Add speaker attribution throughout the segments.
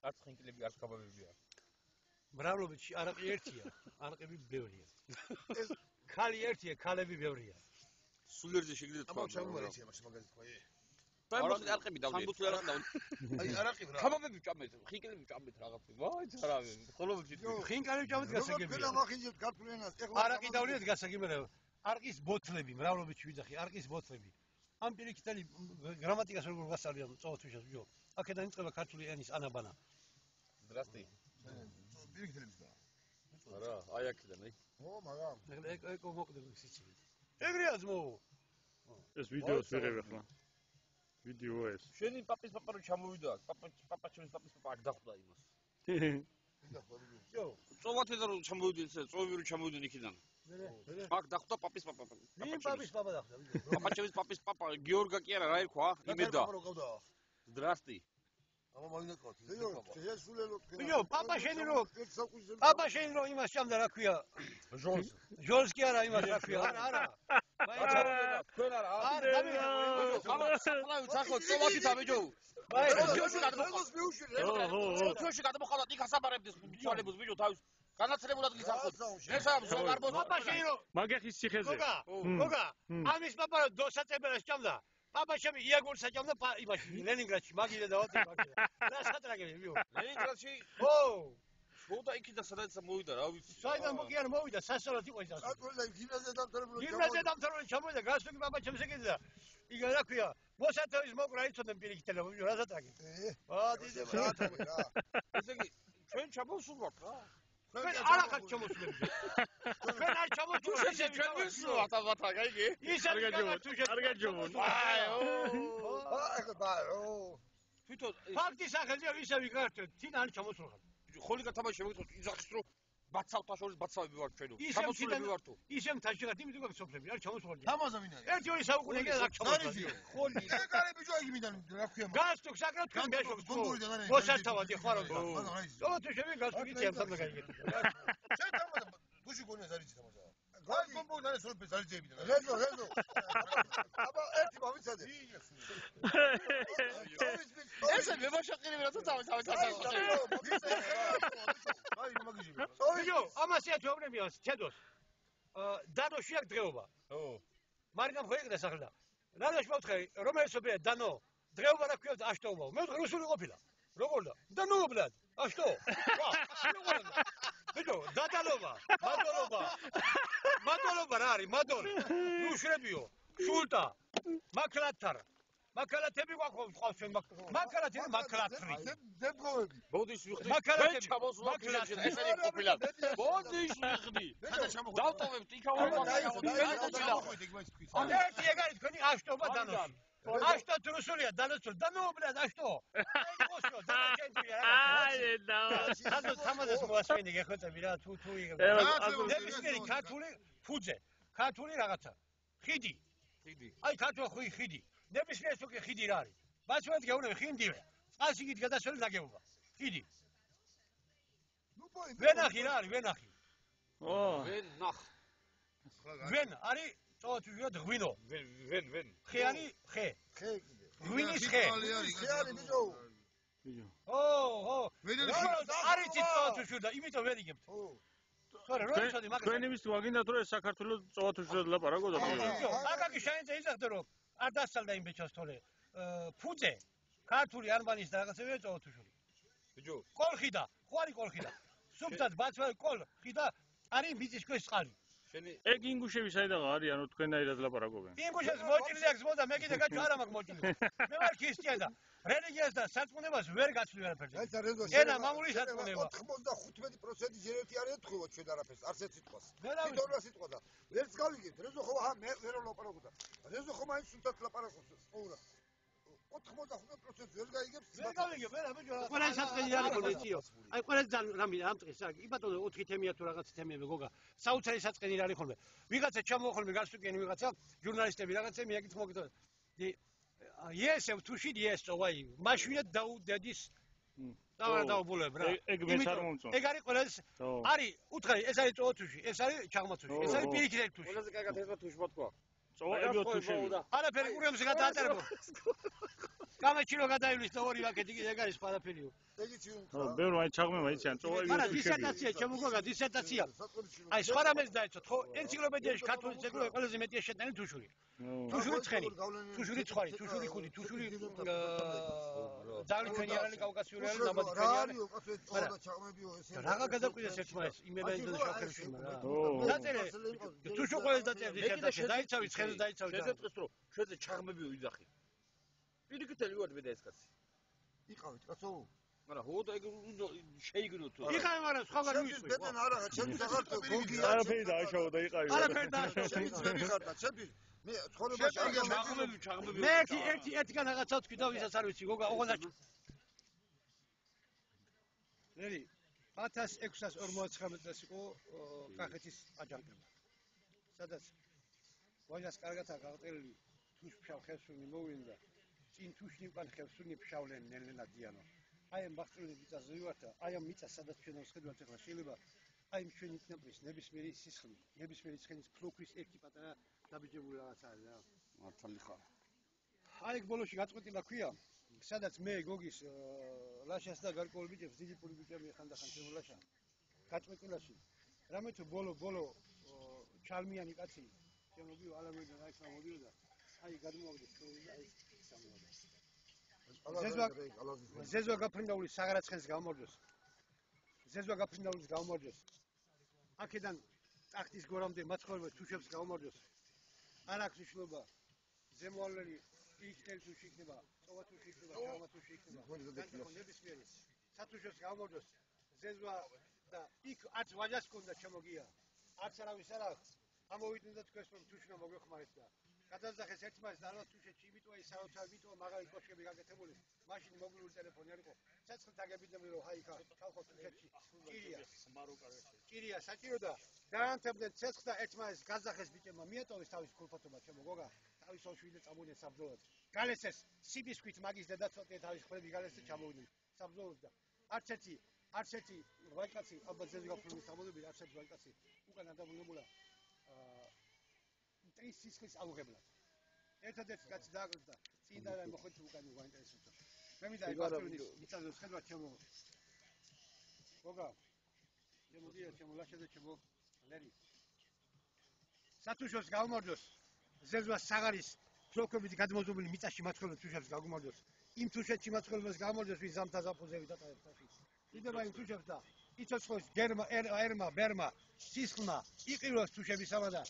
Speaker 1: არც ხინკილები, არც კაბაბებია.
Speaker 2: მრავლობითში არაყი ერთია, არყები ბევრია. ეს ქალი ერთია, ქალები ბევრია.
Speaker 3: სულერზე შეგიძლიათ თქვა.
Speaker 4: ამას ჩამომარიჩი ამას მაგალითად თქვა.
Speaker 3: სამბუთლი არყები დავდიეთ.
Speaker 1: სამბუთლი არყები დავდიეთ.
Speaker 4: აი არაყი რა.
Speaker 1: კაბაბები ჭამეთ, ხინკილები ჭამეთ რაღაცა. ვაი, ძარავი. ხოლმე
Speaker 2: ხინკალები ჭამეთ გასაგებია.
Speaker 4: ყველა მახინჯებთ ქართულ ენას.
Speaker 2: არაყი დავდიეთ გასაგებია. არყის ბოთლები, მრავლობითში ვიძახი, არყის ბოთლები. ამ პირიქითელი გრამატიკას როგორ გასწავლია წოვთვიშას ბიჭო. აქედან იწყება ქართული ენის ანაბანა.
Speaker 1: Здрасте.
Speaker 4: პირიქითელებს და.
Speaker 1: არა, აი აქედან, აი.
Speaker 4: ო, მაგრამ.
Speaker 2: ეკო მოკვდება სიცივე. ეგრეა ძმო.
Speaker 5: ეს ვიდეოს ვიღებ ახლა. ვიდეო ეს.
Speaker 1: შენი პაპის პაპა რო ჩამოვიდა აქ, პაპა ჩემს პაპის პაპა აქ დახვდა იმას.
Speaker 2: ჯო,
Speaker 3: წოვათ და რომ ჩამოვიდნენ ეს, წოვები რომ ჩამოვიდნენ იქიდან. აქ დახვდა პაპის პაპა.
Speaker 2: ვინ პაპის პაპა დახვდა?
Speaker 3: პაპა ჩემს პაპის პაპა, გიორგა კი არა, რა ერქვა? იმედა. Здрасте.
Speaker 4: ამა მაგნაკოთ. ეს სულელო თქვენ.
Speaker 2: ბიჭო, პაპა შენი რო იმას ჭამდა რა ქვია? ჟოლს კი არა იმას რა ქვია? არა.
Speaker 1: თქვენ არა,
Speaker 3: ამას სახოთ, წოვათით ამეჯო. თოში გადმოხალათ იქ ასაბარებდეს ბიჭვალებს ბიჭო თავის განაცრებულად გისახოთ. ესა ზოგარბოს
Speaker 2: პაპა შენი რო
Speaker 5: მაგეხის ციხეზე.
Speaker 2: გოგა, ამის პაპა რო დოსაწებელას ჭამდა. პაპა ჩემი იაგურს აჭამდა იმაში ლენინგრადში მაგილე დავატი მაგილე. რა სატრაგები ბიჭო.
Speaker 3: ლენინგრადში?
Speaker 2: ო!
Speaker 3: შოდა იქიდან სადაც მოვიდა რა ვიცი.
Speaker 2: საიდან მოგიან მოვიდა სასწავლად იყო ის ასე.
Speaker 4: აკვრელა გიმნაზია დამთავრებული.
Speaker 2: გიმნაზია დამთავრებული ჩამოვიდა გასული პაპა ჩემს ეკიდა. იგა რა ქვია? მოსათოვის მოკრა იცოდნენ პირიქითელა ბიჭო რა სატრაგი. დიდი რა.
Speaker 3: ესე იგი ჩვენ ჩამოვსულვართ რა.
Speaker 2: ჩვენ არ ახალ ჩამოსულები. ჩვენ არ ჩამოსულები.
Speaker 3: ჩვენ ვისვათ აბათა გაიგე?
Speaker 2: ისე
Speaker 5: არ გაჯობონ.
Speaker 3: თვითონ
Speaker 2: ფაქტი სახელზე ისე ვიკარჩევთ, თინ არ ჩამოსულხარ.
Speaker 3: ხოლიკა თამაში შევიწოთ იძახის რომ ბაცავთა შორის ბაცავები ვართ ჩვენო. ჩამოსულები ვართო.
Speaker 2: ისე მთაშიღად იმით უკვე სოფლები არ ჩამოსულხარ.
Speaker 4: თამაზა ვინ არის?
Speaker 2: 1-2 საუკუნე კიდე აქ ჩამოსულხარ.
Speaker 4: ხოლი. ეს კარი ბიჭო იგიმიდან რა ქვია?
Speaker 2: გასტუკ საკრათ თქვენ ბეშობს. მოსართავად ეხარო. ო თუ შევი გასტუკი ჩემთან გაიგეთ.
Speaker 4: შენ თამაზა თუში გონია ზარიჩი თამაზა. გალი კომბონა ეს სოფლებს ზარიჩებიდან. რეზო. აბა ერთი მომიცადე.
Speaker 3: ესე მებაშაყირები რა თავის.
Speaker 4: აი მაგიჟი.
Speaker 2: ბიჭო, ამასია თეორემია ჩედოს. დანოში აქ დღეობა.
Speaker 1: ო.
Speaker 2: მარგამ ხო ეგრე სახელდა. რადაში მოვთხარი, რომელიც ოფია დანო, დღეობა რა ქვია აშტოობა. მე რუსული ყოფილა. როგორ და? დანო ბლად. აშტო. ბიჭო, დადალობა, მადოლობა რა არის, მადოლი. ნუ შრებიო, შულტა, მაკლათარ. მაკალათები გვაქვს ჩვენ მაკალათრი.
Speaker 4: ძებგოვები.
Speaker 3: ბოდიშ ვიხდი.
Speaker 2: მაკალათები
Speaker 3: ჩამოსულობ ეს არის ყოფილა. ბოდიშ ვიხდი. დავტოვებთ იქავა.
Speaker 2: ერთი ეგ არის თქვენი აშტობა დანოში. აშტო რუსულია დანოსო დანობრად აშტო. ეგოსო დანაჩენია.
Speaker 5: აი და.
Speaker 2: ხაზო თამაზეს მოასვენი გეხოცები რა თუ იგებ. ნებისმიერი ქართული ფუძე, ქართული რაღაცა. ხიდი. აი ქართული ხიდი. ნებისმიერ სუკი ხიდი რა არის? ბაცვეთ გეუბნები ხინდივე. წყალშიგით გადასვლელი ნაგებობა. ხიდი. ვენახი რა არის? ვენახი.
Speaker 5: ო.
Speaker 3: ვენახ.
Speaker 2: ვენ არის წოთვიოთ ღვინო.
Speaker 3: ვენ.
Speaker 2: ხე არის ხე.
Speaker 4: ხე კიდე.
Speaker 2: ღვინის ხე.
Speaker 4: ხე არის ბიჭო.
Speaker 2: ო. არის წოთვიოთ და იმიტომ ვერ იგებთ. ო. თორე როიცოდი მაგას.
Speaker 5: თქვენ იმის ვაგინდათ რომ ეს საქართველოს წოთვიოთ ლაპარაკობდა.
Speaker 2: აკაკი შენზე იზახდა რომ არ დასალდა იმ ბეჭას თორე ფუძე ქართული არბანის და რაღაცებია წოთვიშვილი.
Speaker 3: ბიჭო,
Speaker 2: კოლხიდა, ხო არის კოლხიდა. სუფთად ბაცვა კოლხიდა არის მიწის ქვეშ წყალი.
Speaker 3: შენი
Speaker 5: ეგ ინგუშები საიდანაა არიან რომ თქვენაირად ლაპარაკობენ?
Speaker 2: ინგუშებს მოჭრილი აქვს მოდა მე კიდე გაჩვ არა მაქვს მოჭრილი. მე ვარ ქრისტიანი და რელიგიას და სარწმუნოებას ვერ გაცვლი ვერაფერზე. ენა მამული სარწმუნება.
Speaker 4: 95% ჯერეთი არ ეთქოთ ჩვენ არაფერს, არც ერთ სიტყვას. თითოეულ სიტყვა და ვერც გავიგებთ. რეზო ხო მე ვერ ლაპარაკობდა. რეზო ხო მაინც სულთად ლაპარაკობს. ოურა. 95% ვერ გაიგებს.
Speaker 2: ვერ გავიგებ, რა ბიჭო. ყველა საწყენი არის კონდიციო. აი ყველა რამე ამ დღეს რა. კი ბატონო 4 თემია თუ რაღაც თემები გოგა. საოცარი საწყენი არის ხოლმე. ვიღაცა ჩამოხოლმე გასტუკენი ვიღაცა ჟურნალისტები რაღაცა მიაკითხ მოგიტო. Yes, to shoot yes, so why? Mashvia dadis. დავაბულებ რა.
Speaker 5: ეგ მეც არ მომწონს.
Speaker 2: ეგ არის ყველაზე არის უთხარი, ეს არის წოთუში, ეს არის ჩაღმაცუში, ეს არის პირიქითელი თუში.
Speaker 3: ყველაზე კარგად ეს თუში მოთქვა.
Speaker 5: წოებიო თუში.
Speaker 2: არაფერი ყურემს გადააწერებო. კამეჩი რო გადაივლის და ორი ვაკეთი კიდე ეგ არის ყველაფერიო.
Speaker 4: ეგიც
Speaker 5: ო, ბევრ მაინც ჩაღმება იციან, წოვა
Speaker 2: არა, დისერტაცია, ჩემო გოგა, დისერტაცია. აი, სხვა რამეს დაეცოთ, ხო? ენციკლოპედიაში ქართული ცეკვი ყველაზე მეტია შეტანილი თუშური. თუშური ცხენი, თუშური ცხარი, თუშური ხუდი, თუშური ძაღლი ჩვენი არალი, კავკასიური არალი, ნაბადი ჩვენი არალი. რაღა გადაკვირდეს ერთმანეთს, იმედაი და შაქერშიმა რა. დაწერე, თუშუ ყოველს დაწერე დისერტაცია, დაიცავი ცხენს დაიცავი.
Speaker 3: შეზეწყეს რომ შეძე ჩაღმები ვიძახი. პირიქითელი ვარ მე და ეს კაცი.
Speaker 4: იყავით კაცო.
Speaker 3: არა, ჰოდა ეგ შეიგნო თუ.
Speaker 2: იყავი, მაგრამ სხვაგან მისვი.
Speaker 4: ბედენ არა, ჩემს აღარ გოგია.
Speaker 5: არაფერი დააშავა და იყავი.
Speaker 2: არაფერი დააშავა.
Speaker 4: ჩემს ძმები ხარ და ჩემს მე ცხოვრებაში
Speaker 3: ჩაღმები.
Speaker 2: მე ერთგან რაღაცა თქვი და ვისაც არ ვიცი, გოგა, ოღონდ ნელი 1649 წელს იყო კახეთის აჯანყება. სადაც ვაჟას კარგად აღწერილი თუშფშავ ხევსურნი მოვიდა. წინ თუშნი უკან ხევსურნი ფშავლენ ნელენა დიანო. აი ამ ბახტრული მიწაზე ვივართ და აი ამ მიწას სადაც ჩვენ ვხედავთ ახლა შეიძლება აი ამ ჩვენი წნეპრის ნებისმიერი სისხლი, ნებისმიერი ცხენის ფლოქვის ერთი პატარა დაბიჯებული რაღაც არის რა.
Speaker 3: მართალი ხარ.
Speaker 2: აი ეგ ბოლოში გაწყვეტილა ქვია, სადაც მე გოგის ლაშას და გარკვეული ბიჭებს დიდი პული ბიჭები ხანდახან ჩემო ლაშა. გაწყვეტილაში. რამე თუ ბოლო ჩალმიანი კაცი ჩემო გიო ალამედან აი ხა მოდიოდა. აი გადმოვაგდეს თორე და აი სამოვიდა. ზეზვა გაფრინდაული საგარაცხენს გამორჯოს. ზეზვა გაფრინდაულის გამორჯოს. აქედან ტახტის გორამდე მაცხოვრებელ თუშებს გამორჯოს. არ აქვს მნიშვნელობა ზემოავლელი იქნებ თუ იქნება, წოვა თუ იქნება, ჩავა თუ იქნება. ნებისმიერი სათუშებს გამორჯოს. ზეზვა და იქ არც ვაჟას ქონდა ჩამოგია. არც არავის არ აქვს. ამოვიდნენ და თქვენს რომ თუშნა მოგეხმარეთ და გადაძახეს ერთმანეთს და ალბათ თუშეთში იმიტოა ის საოცარ მიტოა მაგარი კოშკები გაკეთებული. მაშინ მობილური ტელეფონი არ იყო. ცეცხლით აგებიდნენ რომ ჰაი ხა ხალხო თუშეთში ჭირია საჭირო და garantabden ცეცხლ და ერთმანეთს გაძახეს ბიჭებმა მიატოვეს თავის ქულფათობა ჩემო გოგა თავის ოშვიდე წამოდნენ საბრძოლოდ. გალესეს სიბისქვით მაგის დედაცოტე თავის ხრები გალესეს ჩამოვიდნენ საბრძოლოდ და არც ერთი ვაიკაცი ალბათ ზეზე გაფრთხილების სამოდები არც ერთი ვაიკაცი უკან ადაბუნებულა ტრის სისხლის აუღებლად. ერთადერთი კაცი დააკვირდა წინ და მოხვედი უკან გაინტერესებდა. მე მინდა ეკასტრონის მიწაზე შეხედვა ჩემო გოგა ჩემო დია ჩემო ლაშაძე ჩემო ლერი სათუშოს გამორჯოს ზეზვა საღარის ფლოქებით გადმოზობილი მიწაში მაცხოვრებელ თუშებს გამორჯოს იმ თუშეთში მაცხოვრებელს გამორჯოს ვინ ზამთაზაფხულზე ვიტატარებს თაში იდება იმ თუშებს და იცოცხლოს ერმა ბერმა სისხლმა იყიროს თუშების ამადა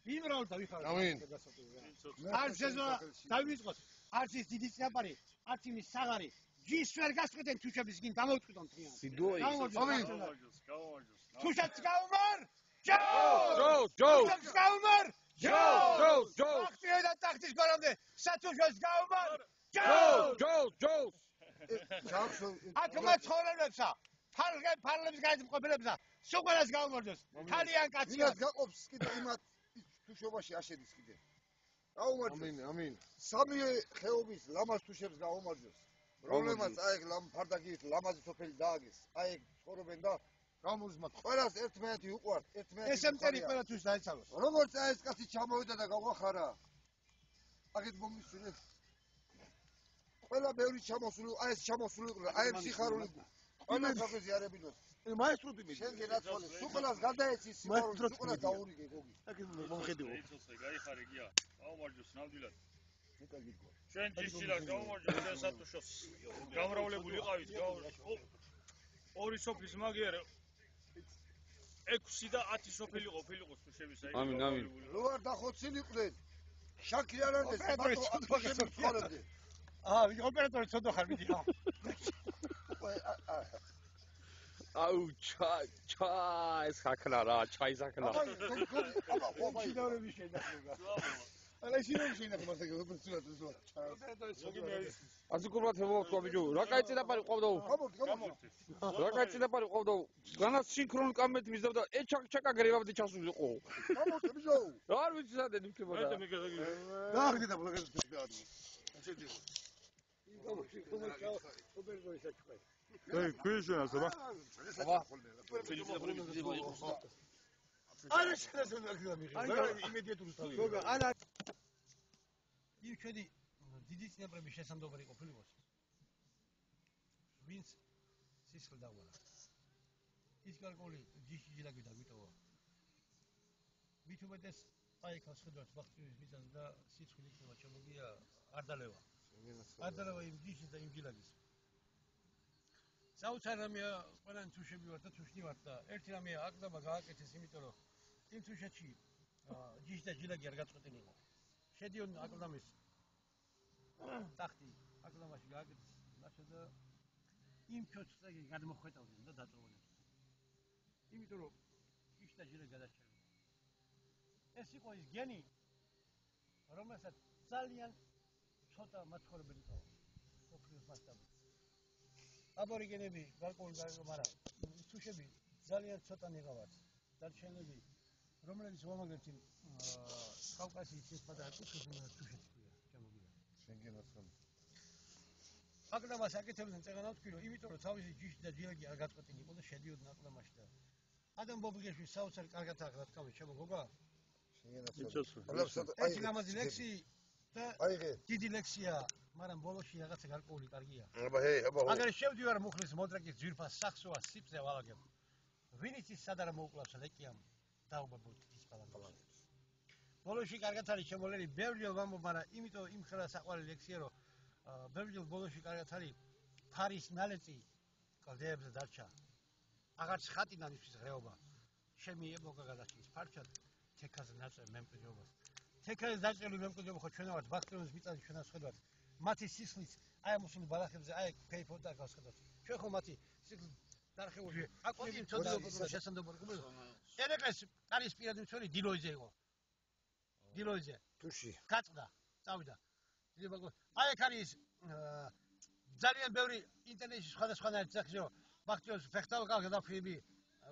Speaker 2: ვიმრავლ და ვიხარ არც ზეზვა დავიწყოს არც ის დიდი წინაპარი არც იმის საღარი ჯის ვერ გასწვეთენ თუშების გინ დამოვწყვიტონ თრიან გამორჯოს თუშეთს გაუმარ ჯო ახტიედა ტახტის გორამდე სათუშოს გაუმარ ჯო აქ მაცხოვრებლებსა ფარლებს გაიზმყოფელებსა სუყურას გაუმარჯოს თალიან კაცი
Speaker 4: ვინაც გაყოფს კიდე იმათ თუშობაში აშედის კიდე გაუმარჯოს ამინ სამი ხეობის ლამაზ თუშებს გაუმარჯოს რომლემაც აი ეგ ფარდაგით ლამაზი სოფელი დააგეს აი ეგ ცხოვრობენ და გამოზმათ ყველას ერთმანეთი უყვართ ერთმანეთი
Speaker 2: ეს ემტერი ყველა თუშს დაიცავოს
Speaker 4: როგორც აი ეს კაცი ჩამოვიდა და გაგვახარა აგეთ მომისურე ყველა ბევრი ჩამოსული აი ეს ჩამოსული აი ეს სიხარული ყველა ფაქტორი არებინოს მაესტროდი მე შენ გენაცვალე სუყლას გადაეცი სიხარული სუყლა დაურიგე გოგი აგეთ მომხედეო
Speaker 5: იცოცხე გაიხარე გია გაუმარჯოს ნამდვილად შენ ჯიშილას გაუმარჯოს შენ სათუშოს გამრავლებული იყავით ორი სოფლის მაგიერ 6 და 10 სოფელი ყოფილიყო თუშების აი
Speaker 3: ამინ
Speaker 4: რო არ დახოცილიყვნენ შაქი არ არის მარტო ცხოვრობდი
Speaker 2: ვინ ოპერატორი ცოტა ხარ მიდი
Speaker 3: აუ ჩაი საქნა რა ჩაი საქნა
Speaker 2: ჩიდავრები შეიძლება
Speaker 4: არა შეიძლება შეიძლება მასაკი
Speaker 3: ასე კურვათ მოვთქვა ბიჭო რა კაი წინაპარი ყვავდაო რა კაი წინაპარი ყვავდაო განაც სინქრონული კამერით მისდევდა ჩაკა გრევავდი ჩასულიყო
Speaker 4: გამორთე ბიჭო
Speaker 3: არ ვიცი სადენ იქნებოდა
Speaker 4: დაარგედა ბლოგერს
Speaker 5: ქუიშონას აბა
Speaker 2: არა შეიძლება მიღება იმედიატური თავი გოგა არა იმ ჩვენი დიდი დიდი წინაპრების შესამდობარი ყოფილიყოს. ვინც სისხლ დავარა. ის გარკვეული ჯიში-ჯილაკი დამიტოვა. მით უმეტეს აი ხა შეხედავთ ბახტირის მიწას და სიცხლი იქნება ჩამოგია არ დალევა. არ დალევა იმ ჯიშის და იმ ჯილაკის. საოცარ რამეა ყველანი თუშები ვართ და თუშნი ვართ და ერთი რამეა აკლდამა გააკეთეს იმიტომ რომ იმ თუშეთში ჯიში და ჯილაკი არ გაწყვეტილიყო. შედიოდნენ აკლდამის ტახტი აკლდამაში გააკეთეს ნაშა და იმ ჩოცხლები გადმოხვეტავდნენ და დაწოვდნენ. იმიტომ რომ ჯიში და ჯილაკი გადარჩენილ. ეს იყო ის გენი, რომელსაც ძალიან ცოტა მაცხოვრებელი ყავა. ოქროს მასშტაბით. აბორიგენები გარკვეული მაგრამ თუშები ძალიან ცოტანი ყავართ. დარჩენილი, რომლებიც მომაგრეთ იმ კავკასიის შესაძლოა თუშეთს ქვია, ჩამოგია.
Speaker 4: შენგენაცან.
Speaker 2: აკლდამას აკეთებდნენ წეღანავთქვი, რომ იმიტომ რომ თავისი ჯიში და ჯილაკი არ გაწყვეტილიყო და შედიოდნენ აკლდამაში და ადამ ბობიგეშვილის საოცარი კარგად აღარ თქვი, შემოგოგა? ეს ლამაზი ლექსი და დიდი ლექსია, მაგრამ ბოლოში რაღაცა გარკვეული კარგია. აგერ შევდივარ მუხლის მოდრეკის ძვირფას სახსოა სიფზე ვალაგებ. ვინიც ის სადარა მოუკლავს ლეკიამ დაუბაბოთ ის პალატას. ბოლოში კარგად არის შემოლელი ბევრი ვამბობ, მაგრამ იმიტომ იმ ხელა საყვარელი ლექსია, რომ ბევრი ბოლოში კარგად არის ფარის ნალეწი კლდეებზე დარჩა. აღარც ხატიდან ისთვის ღრეობა. შემიებოგა გადასჭის ფარჩად თექაზე ნაწერ მემკვიდრეობას. თექაზე დაჭრილი მემკვიდრეობა ხო ჩვენ ვართ ბაქტრიონის მიწაზე ჩვენას ხედავთ. მათი სისხლიც აი მოსული ბალახებზე აი ფეიფორდა გავს ხედავთ. ჩვენ ხო მათი სისხლს დარხეული აკონტინ ცოდნობა შესაძლებელი ყურება. ერეკლეს კარის პირადი მცველი დილოიზე იყო. დილოიზე.
Speaker 4: თუში.
Speaker 2: გაწდა, წავიდა. აი აქ არის ძალიან ბევრი ინტერნეტში სხვადასხვანაირ ძახშო ბაქტრიონის ფეხტავ გადაფრები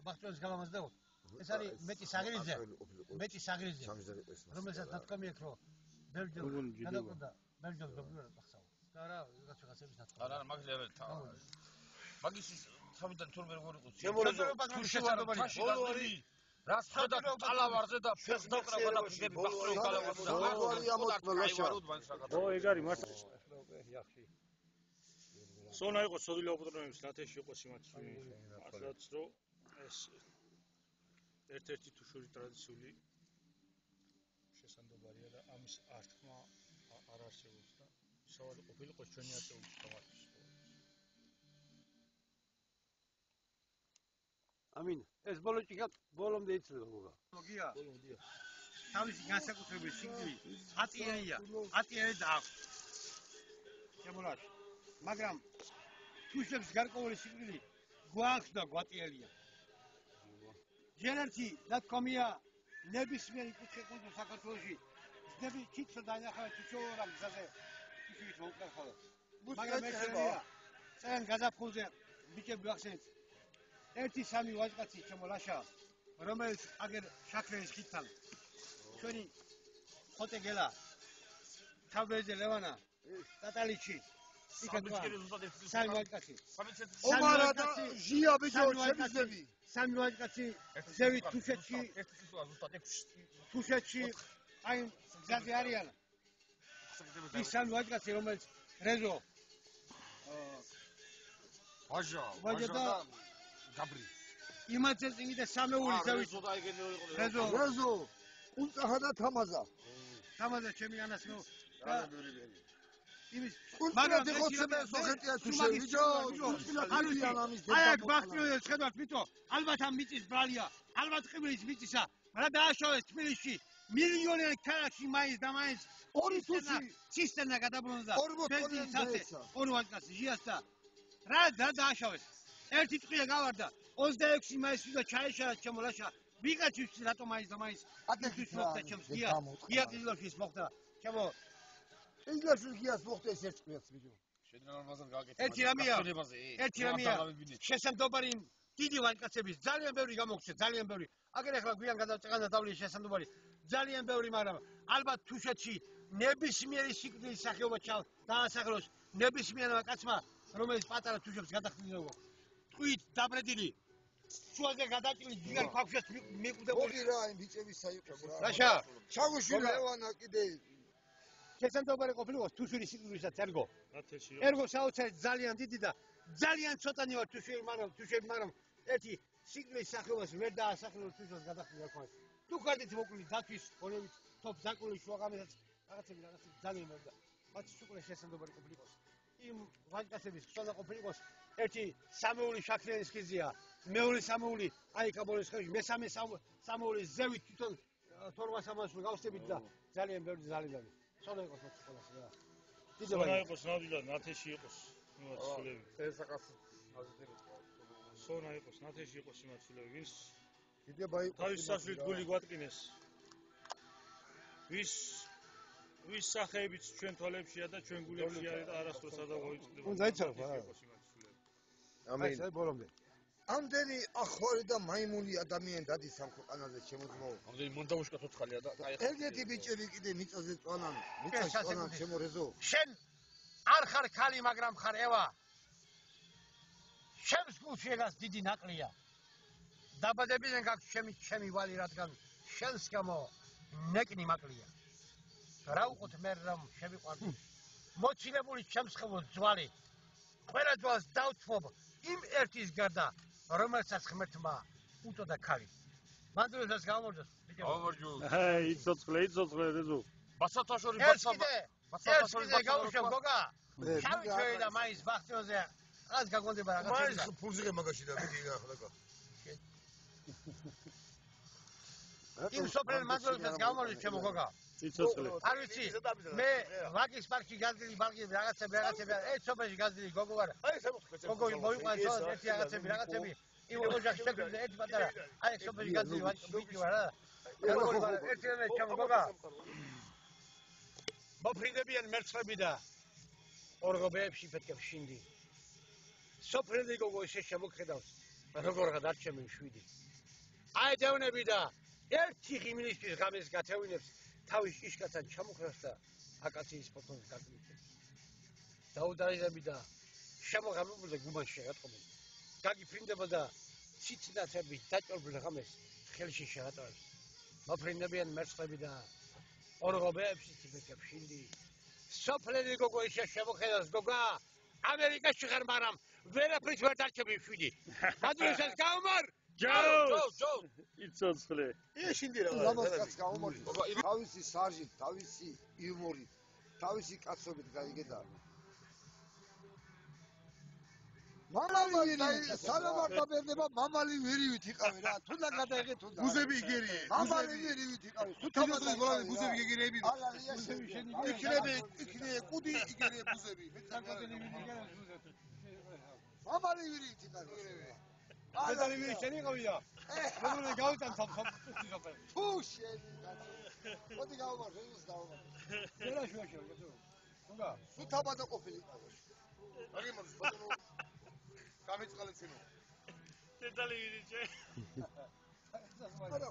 Speaker 2: ბაქტრიონის გალამაზდა. ეს არის მეტი საგრიძე, რომელსაც ნათქვამი აქვს, რომ ბევრი გადაკვდა, ბევრი გობლერად ახსავა. და არა, რაღაცების ნათქვამი.
Speaker 1: არა, მაგის სამიდან თურმე როგორ იყო?
Speaker 2: თურში ვარდობარი.
Speaker 1: რას ხედა ტალავარზე და ფეხს დაკრა და ფიგები ბახტრო გალავარზე და
Speaker 5: ო ეგ არის მართლა.
Speaker 2: იახში.
Speaker 5: სონა იყო სოდილა უბრუნების ნათეში იყო სიმართლე. მართლაც რომ ეს ერთ-ერთი თუშური ტრადიციული შესაძლებელია და ამის ართქმა არ არსებობს და სავალი ყოფილიყო ჩვენი აწეულის გამართვის.
Speaker 2: ამინ. ეს ბოლოჭიკა ბოლომდე იცლება მოგა. მოგია. ბოლომდეა. თავისი განსაკუთრებული სიგნალი ატიანია. ატიანი და აქვს. შემოლაში. მაგრამ თუშებს გარკვეული სიგნალი გვაქვს და გვატიელია. ჯერერთი ნათქვამია ნებისმიერი კუთხე კუნძულ საქართველოში ძნები კითხვა დაინახავთ თუშოვარ გზაზე თუშით მოუკრახავთ. მაგრამ ესაა ძალიან გაზაფხულზე ბიჭები ახსენეთ. 1-3 ვაჟკაცი შემოლაშა რომელიც აგერ შაქრის ხითან ჩვენი ხოტეგელა თავდეზე ლევანა ტატალიჩი სამი ვაჟკაცი
Speaker 4: ომარა და ჟია ბიჭო შემიზები
Speaker 2: სამი ვაჟკაცი ზევით თუშეთში აი გზაზე არიან ის სამი ვაჟკაცი რომელიც რეზო ვაჟა და გაბრი იმაძე წინი და სამეული ზევით რეზო კუნწაჰა და თამაზა ჩემი ანასმო იმის მაგრამ ეხოცება სოხეტია თუშები ბიჭო აი აქ ბახტრიონის ხედავთ ბიჭო ალბათ ამ მიწის ბრალია ალბათ ყიბლის მიწისა რა დააშოვეს თბილისში მილიონერი ქალაქში მაინც და მაინც ორი თუში ცისტერნა გადაბრუნდა ბენზინსაცე ორი ვაჟკაცი ჟიას და რა დააშოვეს ერთი წვია გავარდა 26 მაისში და ჩაეშალა ჩემოლაშა ვიღაცის რატომ მაინც და მაინც ათექის მოხდა ჩემს გიაკიზლოშის მოხდა ჩემო იზლაშვილ გიას მოხდა ეს ერთ წვიაც ბიჭო ერთი რამეა შესაძლებელი დიდი ვაჟკაცების ძალიან ბევრი გამოგჩა ძალიან ბევრი აგერ ახლა გვიან გადაწეყანა დავლი შესაძლებელი ძალიან ბევრი მაგრამ ალბათ თუშეთში ნებისმიერი სიკვდილის სახეობა დაასახელოს ნებისმიერმა კაცმა რომელიც პატარა თუშებს გადახდინებო ტყვით დაბრედილი შუაზე გადაჭრილი ჯიგარი ფაქშეს მიყვდებული
Speaker 4: ორი რა იმ ბიჭებისა იყო რა
Speaker 2: რაშა
Speaker 4: ჩაგუშვილი ლევანა კიდე
Speaker 2: შესაძლებელი ყოფილიყო თუშური სიკვდილისაც ერგო.
Speaker 5: ნათელში
Speaker 2: ერგო საოცარი ძალიან დიდი და ძალიან ცოტანი ვარ თუშები, მაგრამ ერთი სიკვდილის სახელოს ვერ დაასახელოს თუშას გადახდიდა ხო. თუ ხარდით მოკლი დათვის გონებით თოფ დაკვირვი შუაღამესაც რაღაცები ძალიან ვერ და მათი უკვე შესაძლებელი ყოფილიყოს. იმ ვაჟკაცების ხსოვნა ყოფილიყოს ერთი სამეული შაქრიანის ხიზია, მეორე სამეული აი კაბოლის ხეში, მესამე სამეული ზევით თვითონ 800-ს გავსდებით და ძალიან ბევრი ძალიან სონა იყოს მოწ ყველას რა.
Speaker 5: სონა იყოს ნამდვილად ნათეში იყოს იმაცულები.
Speaker 3: წესაკაცი აზრდები.
Speaker 5: სონა იყოს ნათეში იყოს იმაცულები. ვინც
Speaker 4: დიდება იყო
Speaker 5: თავის სასვლით გული გვატკინეს. ვის სახეებიც ჩვენ თვალებშია და ჩვენ გულებში არის და არასდროს არ დაგვიწდება.
Speaker 2: უნდა იცოდე რა. ამინ. აი ბოლომდე.
Speaker 4: ამდენი ახალი და მაიმუნი ადამიანი დადის ამ ქვეყანაზე შემოძმოო.
Speaker 3: ამდენი მონდაუშკა ცოცხალია და აი
Speaker 4: ეგეთი ბიჭები კიდე მიწაზე წვანან, მიწაში წვანან შემორეზო.
Speaker 1: შენ არ ხარ ხალი, მაგრამ ხარ ევა. შენს გულში ეგას დიდი ნაკლია. დაბადებიდან გაქვს ჩემი ვალი, რადგან შენს გამო ნეკნი მაკლია. რა უყოთ მე რომ შევიყვარდი. მოცილებული შემსხელო ძვალი. ყველა ძვალს დავთმობ იმ ერთის გარდა, რომელსაც ღმერთმა უტოდა ქალი. მანდროსაც გამორჯოს.
Speaker 3: გამორჯოს.
Speaker 5: აი, იცოცხლე რეზო.
Speaker 3: ბასათაშორი
Speaker 1: ბასათაშორი გავუშვებ გოგა. შავი და მაის ბახტიოზე რაღაც გაგონდება რაღაცა.
Speaker 4: მაის ფულზიღე მაგაში და მიდი ახლა გა.
Speaker 1: იმ სოფლენ მანდროსაც გამორჯოს ჩემო გოგა.
Speaker 5: იცოცხლე.
Speaker 1: არ ვიცი, მე ვაკის პარკში გაძილი ბალკები რაღაცები, ერთ სოფელში გაძილი გოგო ვარ. გოგო მოიყვანს ერთი რაღაცები. იმ ოჯახში შევიდე ერთი პატარა. აი სოფელში გაძილი ბიჭი ვარ რა. გოგო ვარ, ერთი რამე ჩემო გოგა. მოფრინდებიან მერცხლები და ორღობეებში ფეთქებს შინდი. სოფლენი გოგო ისე შემოგხედავს, როგორღა დარჩემენ 7. აი დევნები და ერთი ღიმილისთვის ღამეს გათევინებს. თავის იშკაცად ჩამოხრას და აკაციის ფოთოლს გაგმიწებს. დაუდარიზები და შემოღამებული გუმანში შეატყობენ. გაგიფრინდება და ციცინათები დაჭორბლ ღამეს ხელში შეატოვებს. მოფრინდებიან მერცხლები და ორღობეებში ციფეთქებს შინდი. სოფლენი გოგო ისე შემოხედავს გოგა. ამერიკაში ხარ, მაგრამ ვერაფრით ვერ დარჩები 7. მადლობსაც გავმარ.
Speaker 5: ჯო იცოცხლე.
Speaker 4: შინდი რა. ლამაზკაც გაუმორჩა. თავისი სარჟით, თავისი იუმორით, თავისი კაცობით გაიგედა. მამალი სალამარდა ბერდება, მამალი ვერივით იყავი რა. თუნდა გადაიღე თუნდა. ბუზები იგერიე. მამალი ვერივით იყავი. თუ თამაში ბოლომდე ბუზები გეგერიები. ბუზები შენი. იქნე კუდი იგერიე ბუზები. მამალი ვერივით იყავი.
Speaker 2: გადალი ვირი შენი ყავია. როგორ გავიტან სოფლში.
Speaker 4: თუ შენი კაცო. მოდი გავმარ, რეზოს დავმარ.
Speaker 2: რა შუაშია, გასო. გოგა,
Speaker 4: თუ თაბადა ყოფილი ყავს. აგიმოს ბატონო. გამიწყალე წინო.
Speaker 5: დედალი ვირი შე.
Speaker 4: არა